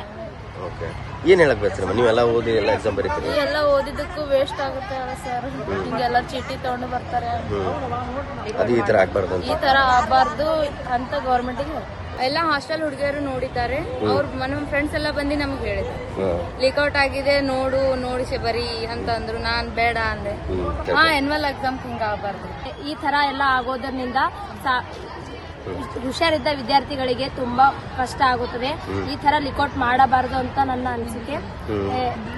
ಓಕೆ, ಏನ್ ಹೇಳಕ್ ಬಯಸ್ತೀರಮ್ಮ? ನೀವೆಲ್ಲ ಓದಿ ಎಲ್ಲ ಎಕ್ಸಾಮ್ ಬರೀತೀರಿ? ಎಲ್ಲ ಓದಿದ್ದಕ್ಕೂ ವೇಸ್ಟ್ ಆಗುತ್ತೆ ಸರ್. ಹಿಂಗೆಲ್ಲ ಚೀಟಿ ತಗೊಂಡು ಬರ್ತಾರೆ. ಅದು ಈ ತರ ಆಗ್ಬಾರ್ದು ಅಂತ. ಈ ತರ ಆಗ್ಬಾರ್ದು ಅಂತ ಗೌರ್ಮೆಂಟಿಗೆ ಎಲ್ಲ ಹಾಸ್ಟೆಲ್ ಹುಡುಗಿಯರು ನೋಡಿದ್ದಾರೆ. ಅವ್ರು ನಮ್ಮ ಫ್ರೆಂಡ್ಸ್ ಎಲ್ಲ ಬಂದು ನಮ್ಗೆ ಹೇಳಿದ್ರು ಲೀಕ್ಔಟ್ ಆಗಿದೆ, ನೋಡಿಸಿ ಬರೀ ಅಂತ ಅಂದ್ರು. ನಾನ್ ಬೇಡ ಅಂದೆ. ಆನ್ಯುವಲ್ ಎಕ್ಸಾಮ್ ಹಿಂಗ ಆಗಬಾರ್ದು. ಈ ತರ ಎಲ್ಲ ಆಗೋದ್ರಿಂದ ಹುಷಾರಿದ್ದ ವಿದ್ಯಾರ್ಥಿಗಳಿಗೆ ತುಂಬಾ ಕಷ್ಟ ಆಗುತ್ತದೆ. ಈ ತರ ಲಿಕೌಟ್ ಮಾಡಬಾರದು ಅಂತ ನನ್ನ ಅನಿಸಿಕೆ.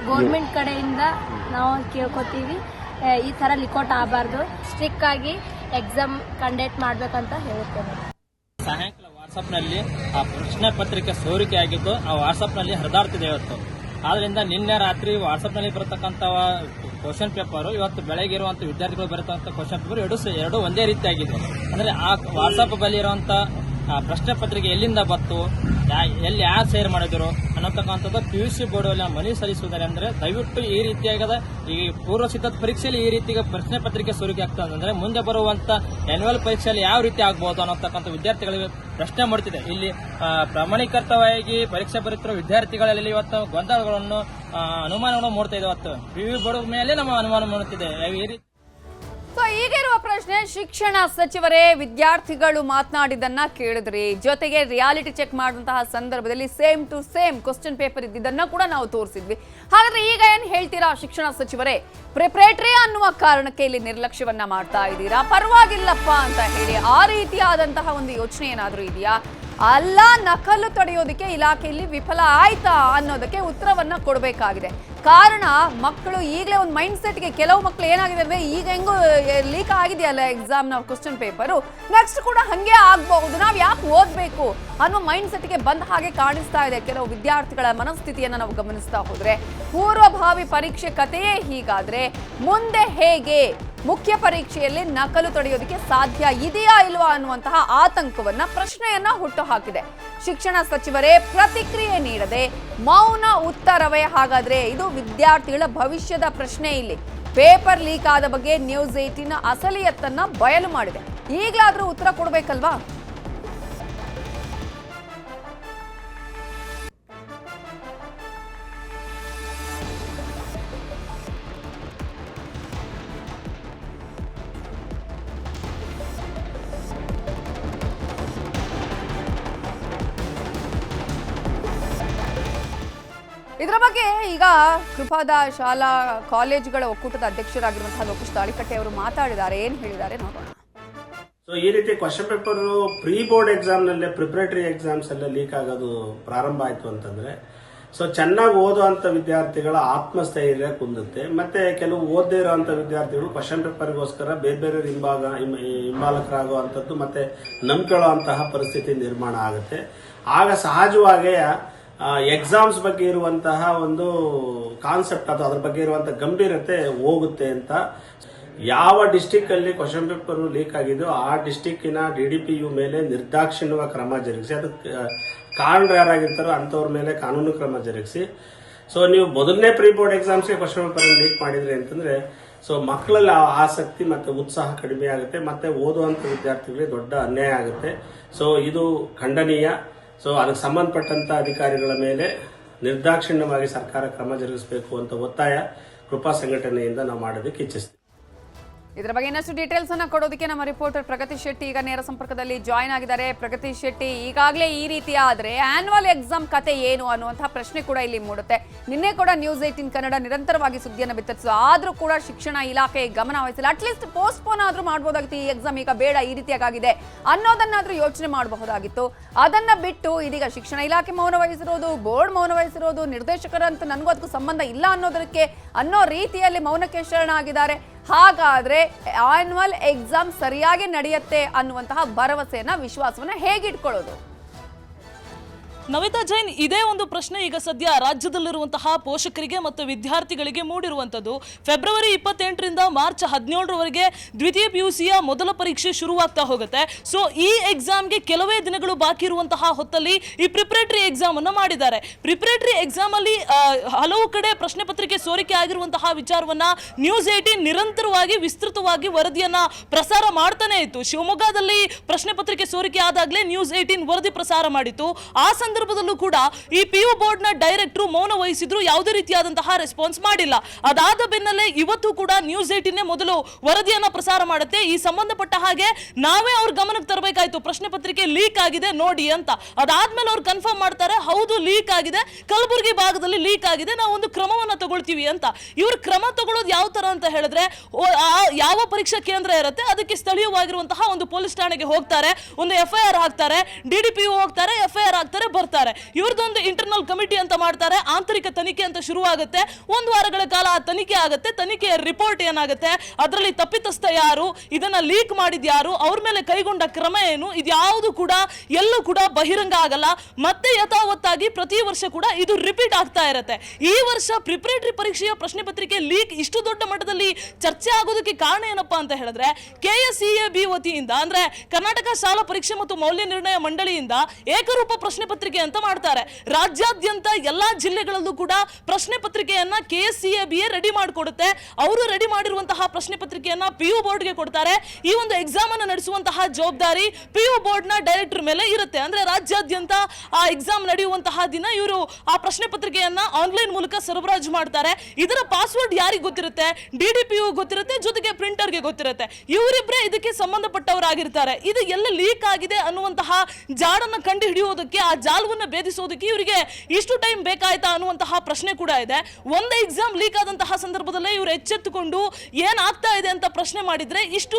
ಗೌರ್ಮೆಂಟ್ ಕಡೆಯಿಂದ ನಾವು ಕೇಳ್ಕೊತೀವಿ, ಈ ತರ ಲಿಕೌಟ್ ಆಗಬಾರ್ದು, ಸ್ಟ್ರಿಕ್ಟ್ ಆಗಿ ಎಕ್ಸಾಮ್ ಕಂಡಕ್ಟ್ ಮಾಡ್ಬೇಕಂತ ಹೇಳುತ್ತೇನೆ. ಸಾಯಂಕಾಲ ವಾಟ್ಸ್ಆಪ್ ನಲ್ಲಿ ಆ ಪ್ರಶ್ನೆ ಪತ್ರಿಕೆ ಸೋರಿಕೆ ಆಗಿದ್ದು ಆ ವಾಟ್ಸ್ಆಪ್ ನಲ್ಲಿ ಹರಿದಾಡ್ತಿದೆ ಇವತ್ತು. ಆದ್ರಿಂದ ನಿನ್ನೆ ರಾತ್ರಿ ವಾಟ್ಸ್ಆಪ್ ನಲ್ಲಿ ಬರತಕ್ಕಂತ ಕ್ವಶನ್ ಪೇಪರ್ ಇವತ್ತು ಬೆಳಗ್ಗೆ ಇರುವಂತ ವಿದ್ಯಾರ್ಥಿಗಳು ಬರತಕ್ಕಂಥ ಕ್ವಶನ್ ಪೇಪರ್ ಎರಡು ಒಂದೇ ರೀತಿಯಾಗಿದೆ. ಅಂದ್ರೆ ಆ ವಾಟ್ಸ್ಆಪ್ ಬಳಿ ಇರುವಂತ ಪ್ರಶ್ನೆ ಪತ್ರಿಕೆ ಎಲ್ಲಿಂದ ಬಂತು, ಎಲ್ಲಿ ಯಾರು ಶೇರ್ ಮಾಡಿದ್ರು ಅನ್ನತಕ್ಕಂಥದ್ದು PUC ಬೋರ್ಡ್ ಅಲ್ಲಿ ಮನವಿ ಸಲ್ಲಿಸುವುದಾರೆ. ಅಂದ್ರೆ ದಯವಿಟ್ಟು ಈ ರೀತಿಯಾಗದ ಈ ಪೂರ್ವ ಸಿದ್ಧತಾ ಪರೀಕ್ಷೆಯಲ್ಲಿ ಈ ರೀತಿಯ ಪ್ರಶ್ನೆ ಪತ್ರಿಕೆ ಸೋರಿಕೆ ಆಗ್ತದೆ ಅಂದ್ರೆ ಮುಂದೆ ಬರುವಂತ ಆನ್ಯುವಲ್ ಪರೀಕ್ಷೆಯಲ್ಲಿ ಯಾವ ರೀತಿ ಆಗ್ಬಹುದು ಅನ್ನತಕ್ಕಂಥ ವಿದ್ಯಾರ್ಥಿಗಳಿಗೆ ಪ್ರಶ್ನೆ ಮಾಡುತ್ತಿದೆ. ಇಲ್ಲಿ ಪ್ರಾಮಾಣಿಕವಾಗಿ ಪರೀಕ್ಷೆ ಬರೀತಿರುವ ವಿದ್ಯಾರ್ಥಿಗಳಲ್ಲಿ ಇವತ್ತು ಗೊಂದಲಗಳನ್ನು ಅನುಮಾನಗಳನ್ನು ಮೂಡ್ತಾ ಇದೆ. ಇವತ್ತು PU ಬೋರ್ಡ್ ಮೇಲೆ ನಮ್ಮ ಅನುಮಾನ ಮೂಡುತ್ತಿದೆ. ಈ ರೀತಿ ಈಗಿರುವ ಪ್ರಶ್ನೆ, ಶಿಕ್ಷಣ ಸಚಿವರೇ ವಿದ್ಯಾರ್ಥಿಗಳು ಮಾತನಾಡಿದ್ದನ್ನ ಕೇಳಿದ್ರಿ, ಜೊತೆಗೆ ರಿಯಾಲಿಟಿ ಚೆಕ್ ಮಾಡುವಂತಹ ಸಂದರ್ಭದಲ್ಲಿ same to same question paper ಇದ್ದಿದ್ದನ್ನ ಕೂಡ ನಾವು ತೋರಿಸಿದ್ವಿ. ಹಾಗಾದ್ರೆ ಈಗ ಏನ್ ಹೇಳ್ತೀರಾ ಶಿಕ್ಷಣ ಸಚಿವರೇ? ಪ್ರಿಪರೇಟರಿ ಅನ್ನುವ ಕಾರಣಕ್ಕೆ ಇಲ್ಲಿ ನಿರ್ಲಕ್ಷ್ಯವನ್ನ ಮಾಡ್ತಾ ಇದ್ದೀರಾ, ಪರವಾಗಿಲ್ಲಪ್ಪ ಅಂತ ಹೇಳಿ ಆ ರೀತಿಯಾದಂತಹ ಒಂದು ಯೋಚನೆ ಏನಾದ್ರೂ ಇದೆಯಾ? ಅಲ್ಲ, ನಕಲು ತಡೆಯೋದಕ್ಕೆ ಇಲಾಖೆಯಲ್ಲಿ ವಿಫಲ ಆಯ್ತಾ ಅನ್ನೋದಕ್ಕೆ ಉತ್ತರವನ್ನ ಕೊಡಬೇಕಾಗಿದೆ. ಕಾರಣ ಮಕ್ಕಳು ಈಗಲೇ ಒಂದು ಮೈಂಡ್ ಸೆಟ್ಗೆ, ಕೆಲವು ಮಕ್ಕಳು ಏನಾಗಿದೆ ಅಂದ್ರೆ ಈಗ ಹೆಂಗೋ ಲೀಕ್ ಆಗಿದೆಯಲ್ಲ ಎಕ್ಸಾಮ್ ನ ಕ್ವಶನ್ ಪೇಪರು, ನೆಕ್ಸ್ಟ್ ಕೂಡ ಹಂಗೆ ಆಗಬಹುದು, ನಾವ್ ಯಾಕೆ ಓದ್ಬೇಕು ಅನ್ನೋ ಮೈಂಡ್ ಸೆಟ್ಗೆ ಬಂದ ಹಾಗೆ ಕಾಣಿಸ್ತಾ ಇದೆ ಕೆಲವು ವಿದ್ಯಾರ್ಥಿಗಳ ಮನಸ್ಥಿತಿಯನ್ನ ನಾವು ಗಮನಿಸ್ತಾ ಹೋದ್ರೆ. ಪೂರ್ವಭಾವಿ ಪರೀಕ್ಷೆ ಕಥೆಯೇ ಹೀಗಾದ್ರೆ ಮುಂದೆ ಹೇಗೆ ಮುಖ್ಯ ಪರೀಕ್ಷೆಯಲ್ಲಿ ನಕಲು ತಡೆಯೋದಕ್ಕೆ ಸಾಧ್ಯ ಇದೆಯಾ ಇಲ್ವಾ ಅನ್ನುವಂತಹ ಆತಂಕವನ್ನ, ಪ್ರಶ್ನೆಯನ್ನ ಹುಟ್ಟು ಹಾಕಿದೆ. ಶಿಕ್ಷಣ ಸಚಿವರೇ ಪ್ರತಿಕ್ರಿಯೆ ನೀಡದೆ ಮೌನ ಉತ್ತರವೇ ಹಾಗಾದ್ರೆ? ಇದು ವಿದ್ಯಾರ್ಥಿಗಳ ಭವಿಷ್ಯದ ಪ್ರಶ್ನೆ. ಇಲ್ಲಿ ಪೇಪರ್ ಲೀಕ್ ಆದ ಬಗ್ಗೆ ನ್ಯೂಸ್ 18 ಅಸಲಿಯತ್ತನ್ನ ಬಯಲು ಮಾಡಿದೆ. ಈಗಲಾದ್ರೂ ಉತ್ತರ ಕೊಡ್ಬೇಕಲ್ವಾ? ಇದರ ಬಗ್ಗೆ ಈಗ ಕೃಪಾದ ಶಾಲಾ ಕಾಲೇಜುಗಳ ಒಕ್ಕೂಟದ ಅಧ್ಯಕ್ಷರಾಗಿರುವಂತಹ ಲೋಕೇಶ್ ತಾಳಿಕಟ್ಟೆ ಅವರು ಮಾತಾಡಿದ್ದಾರೆ. ಏನ್ ಹೇಳಿದ್ದಾರೆ ನೋಡೋಣ. ಸೊ ಈ ರೀತಿ question paper pre board exam ನಲ್ಲೇ ಪ್ರಿಪರೇಟರಿ ಎಕ್ಸಾಮ್ಸ್ ಎಲ್ಲ ಲೀಕ್ ಆಗೋದು ಪ್ರಾರಂಭ ಆಯ್ತು ಅಂತಂದ್ರೆ, ಸೊ ಚೆನ್ನಾಗಿ ಓದುವಂತ ವಿದ್ಯಾರ್ಥಿಗಳ ಆತ್ಮಸ್ಥೈರ್ಯ ಕುಂದುತ್ತೆ. ಮತ್ತೆ ಕೆಲವು ಓದದೇ ಇರುವಂತ ವಿದ್ಯಾರ್ಥಿಗಳು ಕ್ವಶನ್ ಪೇಪರ್ಗೋಸ್ಕರ ಬೇರೆ ಬೇರೆ ಹಿಂಬಾಲಕರಾಗುವಂತದ್ದು ಮತ್ತೆ ನಂಬಿಕೊಳ್ಳುವಂತಹ ಪರಿಸ್ಥಿತಿ ನಿರ್ಮಾಣ ಆಗುತ್ತೆ. ಆಗ ಸಹಜವಾಗಿ ಎಕ್ಸಾಮ್ಸ್ ಬಗ್ಗೆ ಇರುವಂತಹ ಒಂದು ಕಾನ್ಸೆಪ್ಟ್ ಅಥವಾ ಅದ್ರ ಬಗ್ಗೆ ಇರುವಂತಹ ಗಂಭೀರತೆ ಹೋಗುತ್ತೆ ಅಂತ. ಯಾವ ಡಿಸ್ಟಿಕ್ ಅಲ್ಲಿ ಕ್ವಶನ್ ಪೇಪರ್ ಲೀಕ್ ಆಗಿದೆಯೋ ಆ ಡಿಸ್ಟಿಕ್ಕಿನ DDPU ಮೇಲೆ ನಿರ್ದಾಕ್ಷಿಣ್ಯ ಕ್ರಮ ಜರುಗಿಸಿ, ಅದಕ್ಕೆ ಕಾರಣರು ಯಾರಾಗಿರ್ತಾರೋ ಅಂತವ್ರ ಮೇಲೆ ಕಾನೂನು ಕ್ರಮ ಜರುಗಿಸಿ. ಸೊ ನೀವು ಮೊದಲನೇ ಪ್ರೀ ಬೋರ್ಡ್ ಎಕ್ಸಾಮ್ಸ್ಗೆ ಕ್ವಶನ್ ಪೇಪರ್ ಲೀಕ್ ಮಾಡಿದ್ರಿ ಅಂತಂದ್ರೆ ಸೊ ಮಕ್ಕಳಲ್ಲಿ ಆ ಆಸಕ್ತಿ ಮತ್ತು ಉತ್ಸಾಹ ಕಡಿಮೆ ಆಗುತ್ತೆ, ಮತ್ತೆ ಓದುವಂಥ ವಿದ್ಯಾರ್ಥಿಗಳಿಗೆ ದೊಡ್ಡ ಅನ್ಯಾಯ ಆಗುತ್ತೆ. ಸೊ ಇದು ಖಂಡನೀಯ. ಸೊ ಅದಕ್ಕೆ ಸಂಬಂಧಪಟ್ಟಂತ ಅಧಿಕಾರಿಗಳ ಮೇಲೆ ನಿರ್ದಾಕ್ಷಿಣ್ಯವಾಗಿ ಸರ್ಕಾರ ಕ್ರಮ ಜರುಗಿಸಬೇಕು ಅಂತ ಒತ್ತಾಯ ಕೃಪಾ ಸಂಘಟನೆಯಿಂದ ನಾವು ಮಾಡೋದಕ್ಕೆ ಇಚ್ಛಿಸ್ತೀವಿ. ಇದರ ಬಗ್ಗೆ ಇನ್ನಷ್ಟು ಡೀಟೇಲ್ಸ್ ಅನ್ನ ಕೊಡೋದಕ್ಕೆ ನಮ್ಮ ರಿಪೋರ್ಟರ್ ಪ್ರಗತಿ ಶೆಟ್ಟಿ ಈಗ ನೇರ ಸಂಪರ್ಕದಲ್ಲಿ ಜಾಯ್ನ್ ಆಗಿದ್ದಾರೆ. ಪ್ರಗತಿ ಶೆಟ್ಟಿ, ಈಗಾಗಲೇ ಈ ರೀತಿ ಆದ್ರೆ ಆನ್ಯುವಲ್ ಎಕ್ಸಾಮ್ ಕತೆ ಏನು ಅನ್ನುವಂತಹ ಪ್ರಶ್ನೆ ಕೂಡ ಇಲ್ಲಿ ಮೂಡುತ್ತೆ. ನಿನ್ನೆ ಕೂಡ ನ್ಯೂಸ್ 18 ಕನ್ನಡ ನಿರಂತರವಾಗಿ ಸುದ್ದಿಯನ್ನು ಬಿತ್ತರಿಸಿತು, ಆದ್ರೂ ಕೂಡ ಶಿಕ್ಷಣ ಇಲಾಖೆ ಗಮನ ವಹಿಸಿಲ್ಲ. ಅಟ್ಲೀಸ್ಟ್ ಪೋಸ್ಟ್ಪೋನ್ ಆದ್ರೂ ಮಾಡಬಹುದಾಗಿತ್ತು, ಈ ಎಕ್ಸಾಮ್ ಈಗ ಬೇಡ ಈ ರೀತಿಯಾಗಿದೆ ಅನ್ನೋದನ್ನಾದ್ರೂ ಯೋಚನೆ ಮಾಡಬಹುದಾಗಿತ್ತು. ಅದನ್ನ ಬಿಟ್ಟು ಇದೀಗ ಶಿಕ್ಷಣ ಇಲಾಖೆ ಮೌನ ವಹಿಸಿರೋದು, ಬೋರ್ಡ್ ಮೌನ ವಹಿಸಿರೋದು, ನಿರ್ದೇಶಕರಂತೂ ನನಗೂ ಅದಕ್ಕೂ ಸಂಬಂಧ ಇಲ್ಲ ಅನ್ನೋ ರೀತಿಯಲ್ಲಿ ಮೌನಕ್ಕೆ ಶರಣಾಗಿದ್ದಾರೆ. ಹಾಗಾದ್ರೆ ಆನ್ಯುವಲ್ ಎಕ್ಸಾಮ್ ಸರಿಯಾಗಿ ನಡೆಯುತ್ತೆ ಅನ್ನುವಂತಹ ಭರವಸೆಯನ್ನ, ವಿಶ್ವಾಸವನ್ನ ಹೇಗಿಟ್ಕೊಳ್ಳೋದು? ನವಿತಾ ಜೈನ್, ಇದೇ ಒಂದು ಪ್ರಶ್ನೆ ಈಗ ಸದ್ಯ ರಾಜ್ಯದಲ್ಲಿರುವಂತಹ ಪೋಷಕರಿಗೆ ಮತ್ತು ವಿದ್ಯಾರ್ಥಿಗಳಿಗೆ ಮೂಡಿರುವಂಥದ್ದು. ಫೆಬ್ರವರಿ 28ರಿಂದ ಮಾರ್ಚ್ 17ರವರೆಗೆ ದ್ವಿತೀಯ PUCಯ ಮೊದಲ ಪರೀಕ್ಷೆ ಶುರುವಾಗ್ತಾ ಹೋಗುತ್ತೆ. ಸೊ ಈ ಎಕ್ಸಾಮ್ಗೆ ಕೆಲವೇ ದಿನಗಳು ಬಾಕಿ ಇರುವಂತಹ ಹೊತ್ತಲ್ಲಿ ಈ ಪ್ರಿಪರೇಟರಿ ಎಕ್ಸಾಮ್ ಅನ್ನು ಮಾಡಿದ್ದಾರೆ. ಪ್ರಿಪರೇಟರಿ ಎಕ್ಸಾಮ್ ಅಲ್ಲಿ ಹಲವು ಕಡೆ ಪ್ರಶ್ನೆ ಪತ್ರಿಕೆ ಸೋರಿಕೆ ಆಗಿರುವಂತಹ ವಿಚಾರವನ್ನ ನ್ಯೂಸ್ 18 ನಿರಂತರವಾಗಿ ವಿಸ್ತೃತವಾಗಿ ವರದಿಯನ್ನ ಪ್ರಸಾರ ಮಾಡ್ತಾನೆ ಇತ್ತು. ಶಿವಮೊಗ್ಗದಲ್ಲಿ ಪ್ರಶ್ನೆ ಪತ್ರಿಕೆ ಸೋರಿಕೆ ಆದಾಗಲೇ ನ್ಯೂಸ್ 18 ವರದಿ ಪ್ರಸಾರ ಮಾಡಿತ್ತು. ಆ ಸಂದರ್ಭದಲ್ಲೂ ಕೂಡ ಈ PU ಬೋರ್ಡ್ ನ ಡೈರೆಕ್ಟರ್ ಮೌನ ವಹಿಸಿದ್ರು, ಯಾವುದೇ ರೀತಿಯಾದಂತಹ ರೆಸ್ಪಾನ್ಸ್ ಮಾಡಿಲ್ಲ. ಅದಾದ ಬೆನ್ನಲ್ಲೇ ಇವತ್ತು ಕೂಡ ನ್ಯೂಸ್ 18 ಮೊದಲು ವರದಿಯನ್ನ ಪ್ರಸಾರ ಮಾಡುತ್ತೆ. ಈ ಸಂಬಂಧಪಟ್ಟ ಹಾಗೆ ನಾವೇ ಅವ್ರ ಗಮನಕ್ಕೆ ತರಬೇಕಾಯ್ತು, ಪ್ರಶ್ನೆ ಪತ್ರಿಕೆ ಲೀಕ್ ಆಗಿದೆ ನೋಡಿ ಅಂತ. ಅದಾದ್ಮೇಲೆ ಅವ್ರು ಕನ್ಫರ್ಮ್ ಮಾಡ್ತಾರೆ, ಹೌದು ಲೀಕ್ ಆಗಿದೆ, ಕಲಬುರಗಿ ಭಾಗದಲ್ಲಿ ಲೀಕ್ ಆಗಿದೆ, ನಾವು ಒಂದು ಕ್ರಮವನ್ನ ತಗೊಳ್ತೀವಿ ಅಂತ. ಇವ್ರ ಕ್ರಮ ತಗೊಳ್ಳೋದು ಯಾವ ತರ ಅಂತ ಹೇಳಿದ್ರೆ, ಯಾವ ಪರೀಕ್ಷಾ ಕೇಂದ್ರ ಇರುತ್ತೆ ಅದಕ್ಕೆ ಸ್ಥಳೀಯವಾಗಿರುವಂತಹ ಒಂದು ಪೊಲೀಸ್ ಠಾಣೆಗೆ ಹೋಗ್ತಾರೆ, ಒಂದು FIR ಹಾಕ್ತಾರೆ, DDPO ಹೋಗ್ತಾರೆ, FIR ಹಾಕ್ತಾರೆ, ಬರ್ತಾರೆ. ಇವ್ರದೊಂದು ಇಂಟರ್ನಲ್ ಕಮಿಟಿ ಅಂತ ಮಾಡ್ತಾರೆ, ಆಂತರಿಕ ತನಿಖೆ ಅಂತ ಶುರುವಾಗುತ್ತೆ. 1 ವಾರಗಳ ಕಾಲ ಆ ತನಿಖೆ ಆಗುತ್ತೆ. ತನಿಖೆಯ ರಿಪೋರ್ಟ್ ಏನಾಗುತ್ತೆ, ಅದರಲ್ಲಿ ತಪ್ಪಿತಸ್ಥ ಯಾರು, ಇದನ್ನ ಲೀಕ್ ಮಾಡಿದ್ಯಾರು, ಅವ್ರ ಮೇಲೆ ಕೈಗೊಂಡ ಕ್ರಮ ಏನು, ಇದ್ಯಾವುದು ಕೂಡ ಎಲ್ಲೂ ಕೂಡ ಬಹಿರಂಗ ಆಗಲ್ಲ. ಮತ್ತೆ ಯಥಾವತ್ತಾಗಿ ಪ್ರತಿ ವರ್ಷ ಕೂಡ ಇದು ರಿಪೀಟ್ ಆಗ್ತಾ ಇರುತ್ತೆ. ಈ ವರ್ಷ ಪ್ರಿಪರೇಟರಿ ಪರೀಕ್ಷೆಯ ಪ್ರಶ್ನೆ ಪತ್ರಿಕೆ ಲೀಕ್ ಇಷ್ಟು ದೊಡ್ಡ ಮಟ್ಟದಲ್ಲಿ ಚರ್ಚೆ ಆಗೋದಕ್ಕೆ ಕಾರಣ ಏನಪ್ಪಾ ಅಂತ ಹೇಳಿದ್ರೆ, KSEAB ವತಿಯಿಂದ ಅಂದ್ರೆ ಕರ್ನಾಟಕ ಶಾಲಾ ಪರೀಕ್ಷೆ ಮತ್ತು ಮೌಲ್ಯ ನಿರ್ಣಯ ಮಂಡಳಿಯಿಂದ ಏಕರೂಪ ಪ್ರಶ್ನೆ ಪತ್ರಿಕೆ ಅಂತ ಮಾಡ್ತಾರೆ. ರಾಜ್ಯಾದ್ಯಂತ ಎಲ್ಲಾ ಜಿಲ್ಲೆಗಳಲ್ಲೂ ಕೂಡ ಪ್ರಶ್ನೆ ಪತ್ರಿಕೆಯನ್ನ KSEAB ರೆಡಿ ಮಾಡಿಕೊಡುತ್ತೆ. ಅವರು ರೆಡಿ ಮಾಡಿರುವಂತಹ ಪ್ರಶ್ನೆ ಪತ್ರಿಕೆಯನ್ನ PU ಬೋರ್ಡ್ಗೆ ಕೊಡ್ತಾರೆ. ಈ ಒಂದು ಎಕ್ಸಾಮ್ ಅನ್ನು ನಡೆಸುವಂತಹ ಜವಾಬ್ದಾರಿ PU ಬೋರ್ಡ್ ನ ಡೈರೆಕ್ಟರ್ ಮೇಲೆ ಇರುತ್ತೆ. ಅಂದ್ರೆ ರಾಜ್ಯಾದ್ಯಂತ ಆ ಎಕ್ಸಾಮ್ ನಡೆಯುವಂತಹ ದಿನ ಇವರು ಆ ಪ್ರಶ್ನೆ ಪತ್ರಿಕೆಯನ್ನ ಆನ್ಲೈನ್ ಮೂಲಕ ಸರಬರಾಜು ಮಾಡ್ತಾರೆ. ಇದರ ಪಾಸ್ವರ್ಡ್ ಯಾರಿಗೆ ಗೊತ್ತಿರುತ್ತೆ, DDPO ಗೊತ್ತಿರುತ್ತೆ, ಜೊತೆಗೆ ಪ್ರಿಂಟರ್ಗೆ ಗೊತ್ತಿರುತ್ತೆ. ಇವರಿಬ್ಬರೇ ಇದಕ್ಕೆ ಸಂಬಂಧಪಟ್ಟವರಾಗಿರ್ತಾರೆ. ಇದು ಎಲ್ಲ ಲೀಕ್ ಆಗಿದೆ ಅನ್ನುವಂತಹ ಜಾಡನ್ನ ಕಂಡು ಹಿಡಿಯೋದಕ್ಕೆ, ಆ ಜಾಲವನ್ನ ಭೇದಿಸೋದಕ್ಕೆ ಇವರಿಗೆ ಇಷ್ಟು ಟೈಮ್ ಬೇಕಾಯ್ತಾ ಅನ್ನುವಂತಹ ಪ್ರಶ್ನೆ ಕೂಡ ಇದೆ. ಒಂದು ಎಕ್ಸಾಮ್ ಲೀಕ್ ಆದಂತಹ ಸಂದರ್ಭದಲ್ಲೇ ಇವರು ಎಚ್ಚೆತ್ತುಕೊಂಡು ಏನಾಗ್ತಾ ಇದೆ ಅಂತ ಪ್ರಶ್ನೆ ಮಾಡಿದ್ರೆ ಇಷ್ಟು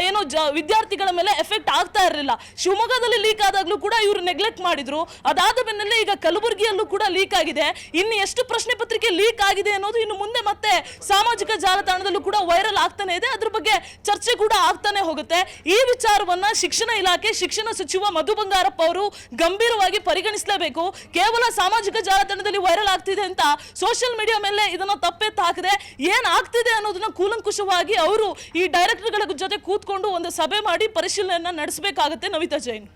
ಏನೋ ವಿದ್ಯಾರ್ಥಿಗಳ ಮೇಲೆ ಎಫೆಕ್ಟ್ ಆಗ್ತಾ ಇರಲಿಲ್ಲ. ಶಿವಮೊಗ್ಗದಲ್ಲಿ ಲೀಕ್ ಆದಾಗ್ಲೂ ಕೂಡ ಇವರು ನೆಗ್ಲೆಕ್ಟ್ ಮಾಡಿದ್ರು. ಅದಾದ ಬೆನ್ನಲ್ಲೇ ಈಗ ಕಲಬುರಗಿಯಲ್ಲೂ ಕೂಡ ಲೀಕ್ ಆಗಿದೆ. ಇನ್ನು ಎಷ್ಟು ಪ್ರಶ್ನೆ ಪತ್ರಿಕೆ ಲೀಕ್ ಆಗಿದೆ ಅನ್ನೋದು ಇನ್ನು ಮುಂದೆ ಮತ್ತೆ ಸಾಮಾಜಿಕ ಜಾಲತಾಣದಲ್ಲೂ ಕೂಡ ವೈರಲ್ ಆಗ್ತಾನೆ ಇದೆ. ಅದ್ರ ಬಗ್ಗೆ ಚರ್ಚೆ ಕೂಡ ಆಗ್ತಾನೆ ಹೋಗುತ್ತೆ. ಈ ವಿಚಾರವನ್ನ ಶಿಕ್ಷಣ ಇಲಾಖೆ, ಶಿಕ್ಷಣ ಸಚಿವ ಮಧು ಬಂಗಾರಪ್ಪ ಅವರು ಗಂಭೀರವಾಗಿ ಪರಿಗಣಿಸಲೇಬೇಕು. ಕೇವಲ ಸಾಮಾಜಿಕ ಜಾಲತಾಣದಲ್ಲಿ ವೈರಲ್ ಆಗ್ತಿದೆ ಅಂತ ಸೋಷಿಯಲ್ ಮೀಡಿಯಾ ಮೇಲೆ ಇದನ್ನ ತಪ್ಪೆತ್ತು ಹಾಕದೆ ಏನ್ ಆಗ್ತಿದೆ ಅನ್ನೋದನ್ನ ಕೂಲಂಕುಷವಾಗಿ ಅವರು ಈ ಡೈರೆಕ್ಟರ್ಗಳ ಜೊತೆ ಕೂತ್ಕೊಂಡು ಒಂದು ಸಭೆ ಮಾಡಿ ಪರಿಶೀಲನೆಯನ್ನ ನಡೆಸಬೇಕಾಗುತ್ತೆ. ನವಿತಾ ಜೈನ್.